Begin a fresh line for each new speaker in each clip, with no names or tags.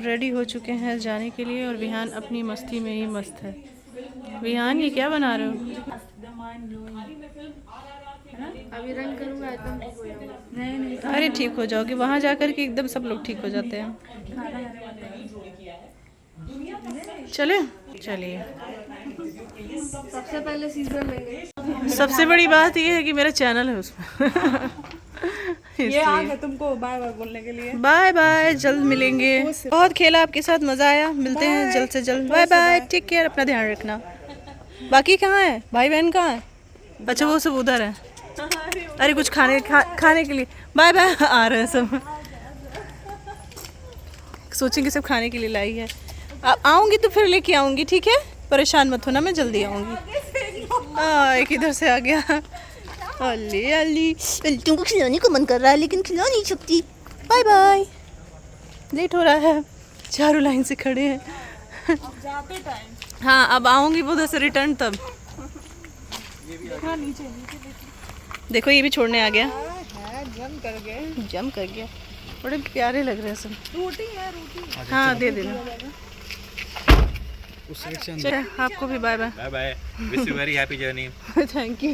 Ready हो चुके हैं जाने के लिए और विहान अपनी मस्ती में ही मस्त है। विहान ये क्या बना रहे हो?
अभी रन करूँगा एकदम ठीक हो जाऊंगा। नहीं
अरे ठीक हो जाओगे, वहाँ जाकर के एकदम सब लोग ठीक हो जाते हैं। चले चलिए।
सबसे पहले सीजन लेंगे।
सबसे बड़ी बात ये है कि मेरा चैनल है उसमें।
ये आ गए तुमको बाय बाय बोलने के लिए।
बाय बाय, जल्द मिलेंगे। बहुत खेला आपके साथ, मजा आया। मिलते हैं जल्द से जल्द। बाय बाय, टेक केयर, अपना ध्यान रखना। बाकी कहाँ है भाई बहन, कहाँ है? अच्छा वो सब उधर है। अरे कुछ खाने के लिए। बाय बाय, आ रहे हैं सब। सोचेंगे सब खाने के लिए लाई है। आऊंगी तो फिर लेके आऊंगी, ठीक है? परेशान मत होना, मैं जल्दी आऊंगी। एक इधर से आ गया। अली अली, तुमको खिलाने को मन कर रहा है लेकिन खिला नहीं सकती। बाय बाय, लेट हो रहा है। चारों लाइन से खड़े हैं।
जाते टाइम
हाँ अब आऊंगी वो उधर से रिटर्न तब।
नीचे
देखो ये भी छोड़ने आ गया।
जम कर गए।
जम कर गया। बड़े प्यारे लग रहे हैं सब।
रोटी है रोटी।
हाँ दे देना। चलो आपको भी bye bye.
Bye bye, wish you very happy journey.
Thank you.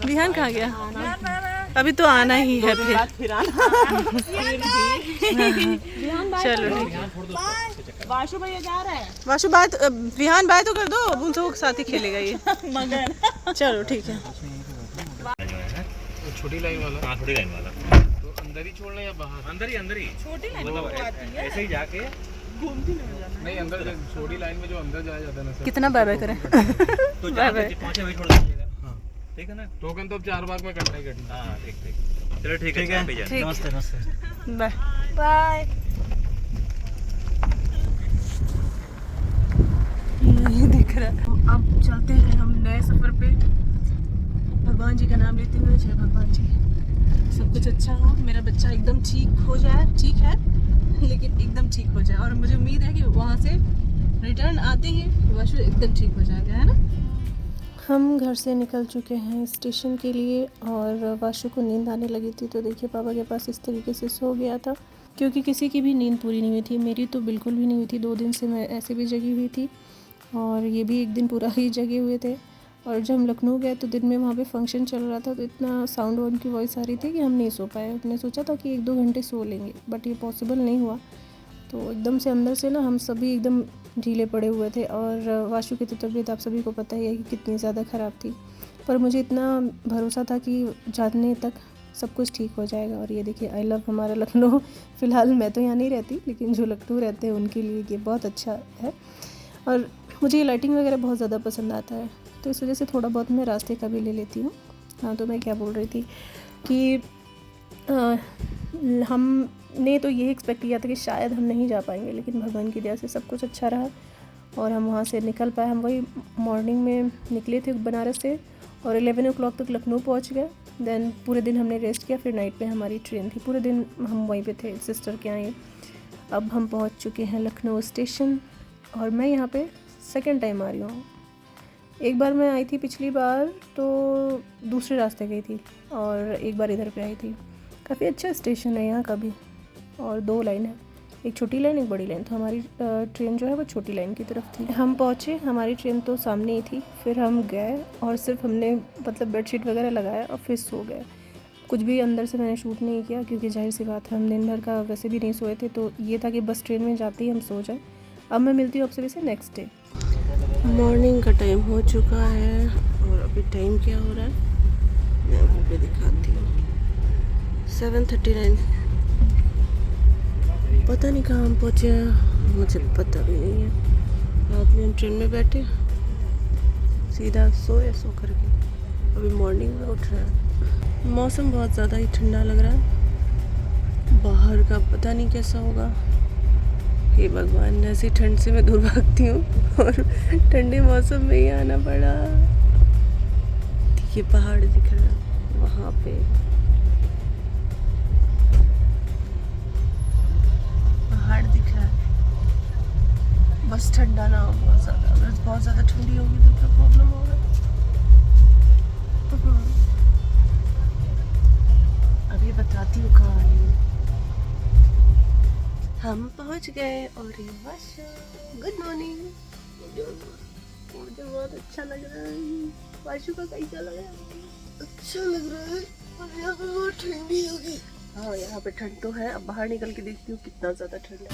Vihaan कहाँ गया? अभी तो आना ही है फिर। चलो ठीक है।
वाशु भैया जा रहे हैं।
वाशु बात, विहान बाय तो कर दो, अब उनसे वो साथ ही खेलेगा ये।
मगर
चलो ठीक है।
छोटी लाइन वाला।
हाँ छोटी लाइन वाला।
तो अंदर ही छोड़ना या बाहर?
अंदर ही
छोटी लाइन
मतलब
में आती है।
ऐसे ही जाके
घूमती नहीं जाना।
नहीं अंदर छोटी लाइन में जो अंदर जाया जाता है ना सर।
कितना बाय बाय करें?
तो
बाय
जहाँ
बाय।
तक पहुँचे वही छोड़ दीजिएगा।
हाँ
ठीक है ना?
टोकन तो अब 4 बार में कटना ही कटना।
हाँ ठीक। चलो ठीक है।
ठीक।
नमस्ते।
Bye
bye.
नहीं दिख रहा है। अब चलते हैं हम नए सफर पे। भगवान जी का नाम लेते हुए, जय भगवान जी। सब कुछ अच्छा हो, मेरा बच्चा एकदम ठीक हो जाए। ठीक है लेकिन एकदम ठीक हो जाए, और मुझे उम्मीद है कि वहाँ से रिटर्न आते ही वाशु एकदम ठीक हो जाएगा, है ना? हम घर से निकल चुके हैं स्टेशन के लिए, और वाशु को नींद आने लगी थी। तो देखिए पापा के पास इस तरीके से सो गया था, क्योंकि किसी की भी नींद पूरी नहीं हुई थी। मेरी तो बिल्कुल भी नहीं हुई थी। 2 दिन से मैं ऐसे भी जगी हुई थी, और ये भी 1 दिन पूरा ही जगे हुए थे। और जब हम लखनऊ गए तो दिन में वहाँ पे फंक्शन चल रहा था, तो इतना साउंड वाउंड की वॉइस आ रही थी कि हम नहीं सो पाए। हमने सोचा था कि 1-2 घंटे सो लेंगे, बट ये पॉसिबल नहीं हुआ। तो एकदम से अंदर से ना हम सभी एकदम ढीले पड़े हुए थे। और वाशु की तो तबीयत आप सभी को पता ही है कि कितनी ज़्यादा ख़राब थी, पर मुझे इतना भरोसा था कि जाने तक सब कुछ ठीक हो जाएगा। और ये देखिए आई लव हमारा लखनऊ। फ़िलहाल मैं तो यहाँ नहीं रहती, लेकिन जो लखनऊ रहते हैं उनके लिए ये बहुत अच्छा है। और मुझे ये लाइटिंग वगैरह बहुत ज़्यादा पसंद आता है, तो इस वजह से थोड़ा बहुत मैं रास्ते का भी ले लेती हूँ। हाँ तो मैं क्या बोल रही थी कि हमने तो ये एक्सपेक्ट किया था कि शायद हम नहीं जा पाएंगे, लेकिन भगवान की दया से सब कुछ अच्छा रहा और हम वहाँ से निकल पाए। हम वही मॉर्निंग में निकले थे बनारस से, और 11 o'clock तक लखनऊ पहुँच गए। देन पूरे दिन हमने रेस्ट किया, फिर नाइट पे हमारी ट्रेन थी। पूरे दिन हम वहीं पे थे सिस्टर के यहाँ। अब हम पहुँच चुके हैं लखनऊ स्टेशन, और मैं यहाँ पे सेकंड टाइम आ रही हूँ। एक बार मैं आई थी पिछली बार तो दूसरे रास्ते गई थी, और एक बार इधर पे आई थी। काफ़ी अच्छा स्टेशन है यहाँ का भी, और 2 लाइन है, एक छोटी लाइन एक बड़ी लाइन। तो हमारी ट्रेन जो है वो छोटी लाइन की तरफ थी। हम पहुँचे, हमारी ट्रेन तो सामने ही थी। फिर हम गए और सिर्फ हमने मतलब बेडशीट वगैरह लगाया और फिर सो गए। कुछ भी अंदर से मैंने शूट नहीं किया, क्योंकि जाहिर सी बात है हम दिन भर का वैसे भी नहीं सोए थे। तो ये था कि बस ट्रेन में जाते ही हम सो जाए। अब मैं मिलती हूँ आपसे वैसे नेक्स्ट डे। मॉर्निंग का टाइम हो चुका है, और अभी टाइम क्या हो रहा है मैं वहाँ पे दिखाती हूँ। 7:39। पता नहीं कहाँ हम पहुँचे हैं, मुझे पता भी नहीं है। रात में हम ट्रेन में बैठे, सीधा सो करके अभी मॉर्निंग में उठ रहे हैं। मौसम बहुत ज़्यादा ही ठंडा लग रहा है, बाहर का पता नहीं कैसा होगा। हे भगवान, ऐसी ठंड से मैं दूर भागती हूँ और ठंडे मौसम में ही आना पड़ा। देखिए पहाड़ दिख रहा है वहाँ पे, पहाड़ दिख रहा है। बस ठंडा ना हो बहुत ज़्यादा, अगर बहुत ज़्यादा ठंडी होगी तो क्या प्रॉब्लम होगा। अभी बताती हूँ कहाँ आ रही हूँ। हम पहुंच गए और ये वाशु, गुड मॉर्निंग। मुझे बहुत अच्छा लग रहा है। वाशु का कैसा लग रहा है? अच्छा लग रहा है और यहाँ पे बहुत ठंडी होगी। हाँ यहाँ पे ठंड तो है। अब बाहर निकल के देखती हूँ कितना ज्यादा ठंड है।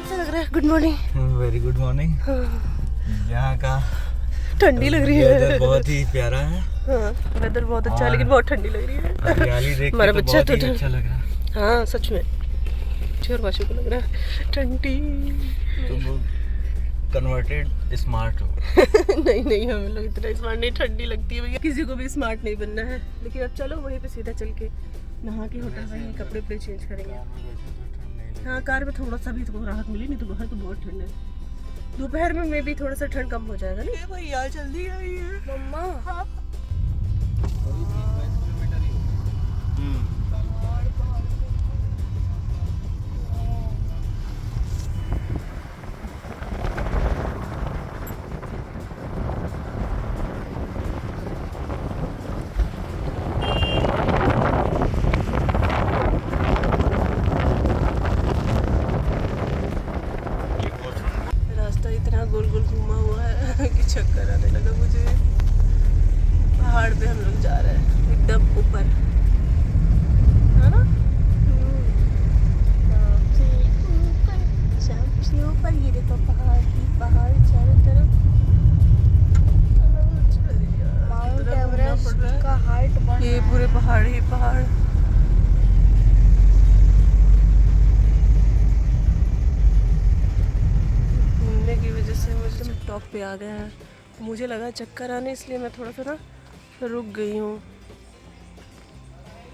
लग रहा है good morning.
Very good morning. यहाँ का
ठंडी लग रही है।
वेदर बहुत ही प्यारा है।
हाँ वेदर बहुत अच्छा है लेकिन बहुत ठंडी लग रही है।
हरियाली देख के
हमारा
तो
बच्चा
बहुत
तो
ही अच्छा लग रहा है।
हाँ सच में चोर वाशु को लग रहा है ठंडी।
तुम कन्वर्टेड स्मार्ट हो।
नहीं नहीं हम लोग इतना स्मार्ट नहीं, ठंडी लगती है भैया। किसी को भी स्मार्ट नहीं बनना है। लेकिन अब चलो वहीं पे सीधा चल के नहा के होटल में ही कपड़े वपड़े चेंज करेंगे। हाँ कार में थोड़ा सा भी तो राहत मिली, नहीं तो बाहर तो बहुत ठंड है। दोपहर में भी थोड़ा सा ठंड कम हो जाएगा। नहीं भैया जल्दी आइए मम्मा। रास्ता इतना गोल गोल घूमा हुआ है कि चक्कर आने लगा मुझे। पहाड़ पे हम लोग जा रहे हैं एकदम ऊपर, है ना? सबसे ऊपर ये देखो पहाड़ ही पहाड़ चारों तरफ।
माउंट एवरेस्ट का हाइट बढ़
ये पूरे पहाड़ ही पहाड़। घूमने की वजह से मुझे टॉप पे आ गए हैं। मुझे लगा चक्कर आने, इसलिए मैं थोड़ा सा ना रुक गई हूँ।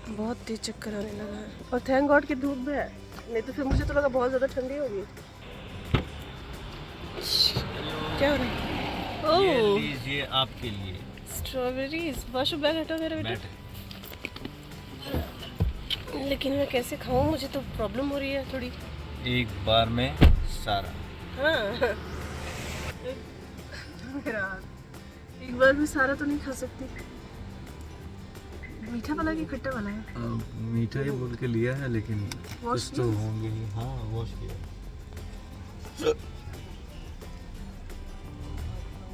बहुत तेज चक्कर आने लगा है और थैंक गॉड की धूप भी है, नहीं तो फिर मुझे तो लगा बहुत ज़्यादा ठंडी होगी। क्या हो रहा है? ओह
लीजिए आपके लिए
स्ट्रॉबेरीज। वाशु बैग हटा मेरा बेटा। लेकिन मैं कैसे खाऊं, मुझे तो प्रॉब्लम हो रही है थोड़ी।
एक बार में सारा।
हाँ मेरा एक बार भी सारा तो नहीं खा सकती। मीठा वाला कि खट्टा वाला है?
मीठा ही बोल के लिया है लेकिन
वॉश
कुछ तो होंगे ही। हाँ वॉश किया।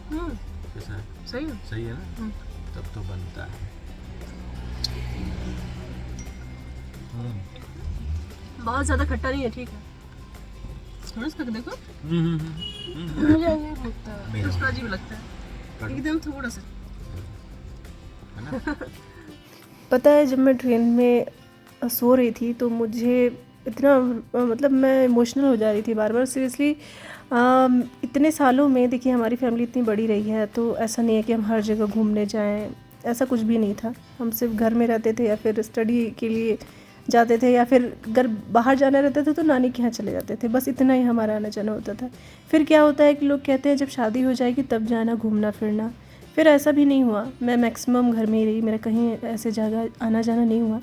कैसा है?
सही है।
सही है ना? तब तो बनता है।
बहुत ज़्यादा खट्टा नहीं है, ठीक है। थोड़ा सा देखो मुझे अजीब लगता है, उसका अजीब लगता है एकदम थोड़ा सा। पता है जब मैं ट्रेन में सो रही थी तो मुझे इतना मतलब मैं इमोशनल हो जा रही थी बार बार। सीरियसली इतने सालों में देखिए हमारी फैमिली इतनी बड़ी रही है तो ऐसा नहीं है कि हम हर जगह घूमने जाएं, ऐसा कुछ भी नहीं था। हम सिर्फ घर में रहते थे या फिर स्टडी के लिए जाते थे या फिर अगर बाहर जाना रहता था तो नानी के यहाँ चले जाते थे, बस इतना ही हमारा आना जाना होता था। फिर क्या होता है कि लोग कहते हैं जब शादी हो जाएगी तब जाना घूमना फिरना, फिर ऐसा भी नहीं हुआ। मैं मैक्सिमम घर में ही रही, मेरा कहीं ऐसे जगह आना जाना नहीं हुआ।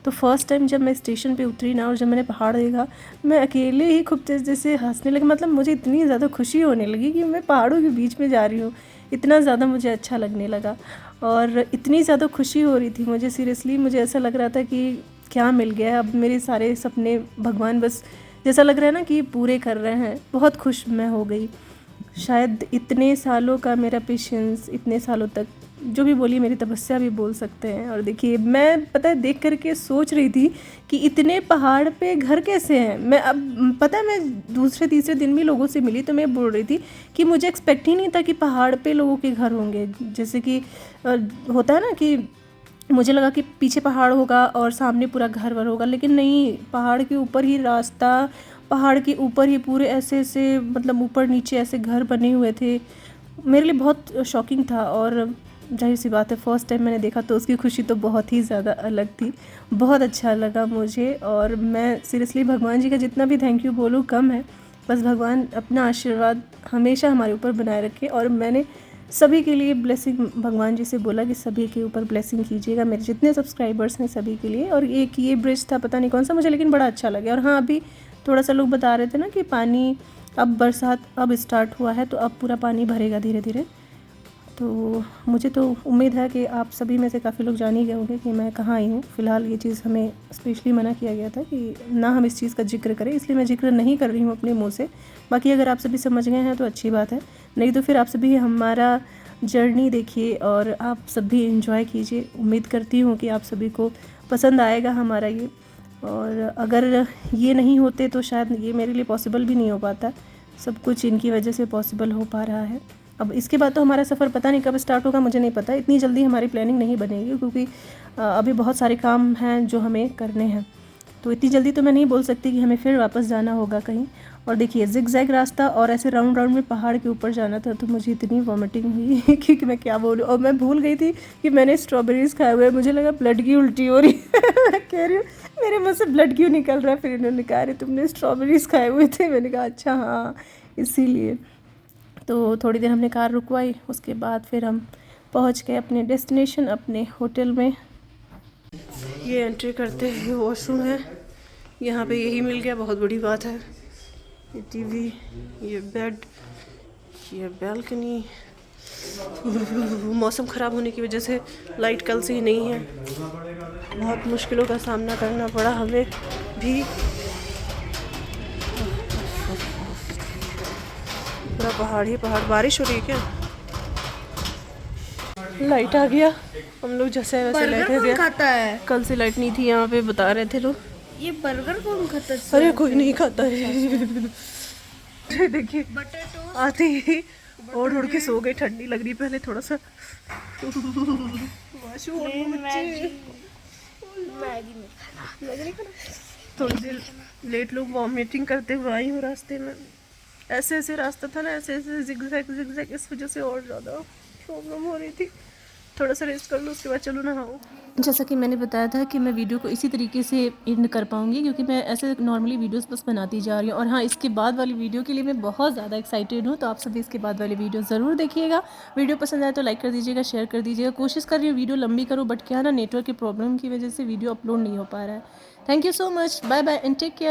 तो फर्स्ट टाइम जब मैं स्टेशन पे उतरी ना और जब मैंने पहाड़ देखा, मैं अकेले ही खूब तेज जैसे हंसने लगी। मतलब मुझे इतनी ज़्यादा खुशी होने लगी कि मैं पहाड़ों के बीच में जा रही हूँ, इतना ज़्यादा मुझे अच्छा लगने लगा और इतनी ज़्यादा खुशी हो रही थी मुझे। सीरियसली मुझे ऐसा लग रहा था कि क्या मिल गया, अब मेरे सारे सपने भगवान बस जैसा लग रहा है ना कि पूरे कर रहे हैं। बहुत खुश मैं हो गई। शायद इतने सालों का मेरा पेशेंस, इतने सालों तक जो भी बोलिए मेरी तपस्या भी बोल सकते हैं। और देखिए मैं पता है देख करके सोच रही थी कि इतने पहाड़ पे घर कैसे हैं। मैं अब पता है मैं दूसरे तीसरे दिन भी लोगों से मिली तो मैं बोल रही थी कि मुझे एक्सपेक्ट ही नहीं था कि पहाड़ पे लोगों के घर होंगे। जैसे कि होता है ना कि मुझे लगा कि पीछे पहाड़ होगा और सामने पूरा घर वर होगा, लेकिन नहीं, पहाड़ के ऊपर ही रास्ता, पहाड़ के ऊपर ही पूरे ऐसे ऐसे मतलब ऊपर नीचे ऐसे घर बने हुए थे। मेरे लिए बहुत शॉकिंग था और जाहिर सी बात है फर्स्ट टाइम मैंने देखा तो उसकी खुशी तो बहुत ही ज़्यादा अलग थी। बहुत अच्छा लगा मुझे और मैं सीरियसली भगवान जी का जितना भी थैंक यू बोलूँ कम है। बस भगवान अपना आशीर्वाद हमेशा हमारे ऊपर बनाए रखे और मैंने सभी के लिए ब्लेसिंग भगवान जी से बोला कि सभी के ऊपर ब्लेसिंग कीजिएगा, मेरे जितने सब्सक्राइबर्स हैं सभी के लिए। और ये ब्रिज था पता नहीं कौन सा मुझे, लेकिन बड़ा अच्छा लगा। और हाँ अभी थोड़ा सा लोग बता रहे थे ना कि पानी अब बरसात अब स्टार्ट हुआ है तो अब पूरा पानी भरेगा धीरे धीरे। तो मुझे तो उम्मीद है कि आप सभी में से काफ़ी लोग जान ही गए होंगे कि मैं कहाँ आई हूँ। फ़िलहाल ये चीज़ हमें स्पेशली मना किया गया था कि ना हम इस चीज़ का जिक्र करें, इसलिए मैं जिक्र नहीं कर रही हूँ अपने मुँह से। बाकी अगर आप सभी समझ गए हैं तो अच्छी बात है, नहीं तो फिर आप सभी हमारा जर्नी देखिए और आप सभी एंजॉय कीजिए। उम्मीद करती हूँ कि आप सभी को पसंद आएगा हमारा ये, और अगर ये नहीं होते तो शायद ये मेरे लिए पॉसिबल भी नहीं हो पाता। सब कुछ इनकी वजह से पॉसिबल हो पा रहा है। अब इसके बाद तो हमारा सफ़र पता नहीं कब स्टार्ट होगा, मुझे नहीं पता। इतनी जल्दी हमारी प्लानिंग नहीं बनेगी क्योंकि अभी बहुत सारे काम हैं जो हमें करने हैं, तो इतनी जल्दी तो मैं नहीं बोल सकती कि हमें फिर वापस जाना होगा कहीं। और देखिए जिगजैग रास्ता और ऐसे राउंड राउंड में पहाड़ के ऊपर जाना था, तो मुझे इतनी वॉमिटिंग हुई कि मैं क्या बोलूँ। और मैं भूल गई थी कि मैंने स्ट्रॉबेरीज़ खाए हुए, मुझे लगा ब्लड की उल्टी हो रही है। कह रही हूँ मेरे मुँह से ब्लड क्यों निकल रहा है, फिर इन्होंने कहा अरे तुमने स्ट्रॉबेरीज़ खाए हुए थे। मैंने कहा अच्छा हाँ इसीलिए। तो थोड़ी देर हमने कार रुकवाई, उसके बाद फिर हम पहुंच गए अपने डेस्टिनेशन, अपने होटल में। ये एंट्री करते ही वॉशरूम है, यहाँ पे यही मिल गया, बहुत बड़ी बात है। ये टीवी, ये बेड, ये बालकनी। मौसम ख़राब होने की वजह से लाइट कल से ही नहीं है, बहुत मुश्किलों का सामना करना पड़ा हमें भी। पूरा पहाड़ ही पहाड़। बारिश हो रही है क्या? लाइट आ गया, हम लोग जैसे वैसे लेटे थे।
खाता है
कल से लाइट नहीं थी यहाँ पे, बता रहे थे लोग।
ये बर्गर कौन खाता है?
अरे कोई नहीं खाता है। देखिए आते ही ओढ़ ओढ़ के सो गए, ठंडी लग रही पहले थोड़ा सा। थोड़ी देर लेट लोग वॉमिटिंग करते हुए आई हूँ रास्ते में। ऐसे ऐसे रास्ता था ना, ऐसे ऐसे जिगजैग, इस वजह से और ज़्यादा प्रॉब्लम हो रही थी। थोड़ा सा रेस्ट कर लो, उसके बाद चलो नहाओ। जैसा कि मैंने बताया था कि मैं वीडियो को इसी तरीके से एंड कर पाऊँगी क्योंकि मैं ऐसे नॉर्मली वीडियोस बस बनाती जा रही हूँ। और हाँ, इसके बाद वाली वीडियो के लिए मैं बहुत ज़्यादा एक्साइटेड हूँ, तो आप सभी इसके बाद वाली वीडियो ज़रूर देखिएगा। वीडियो पसंद आए तो लाइक कर दीजिएगा, शेयर कर दीजिएगा। कोशिश कर रही हूँ वीडियो लंबी करूँ, बट क्या ना नेटवर्क की प्रॉब्लम की वजह से वीडियो अपलोड नहीं हो पा रहा है। Thank you so much, bye bye and take care.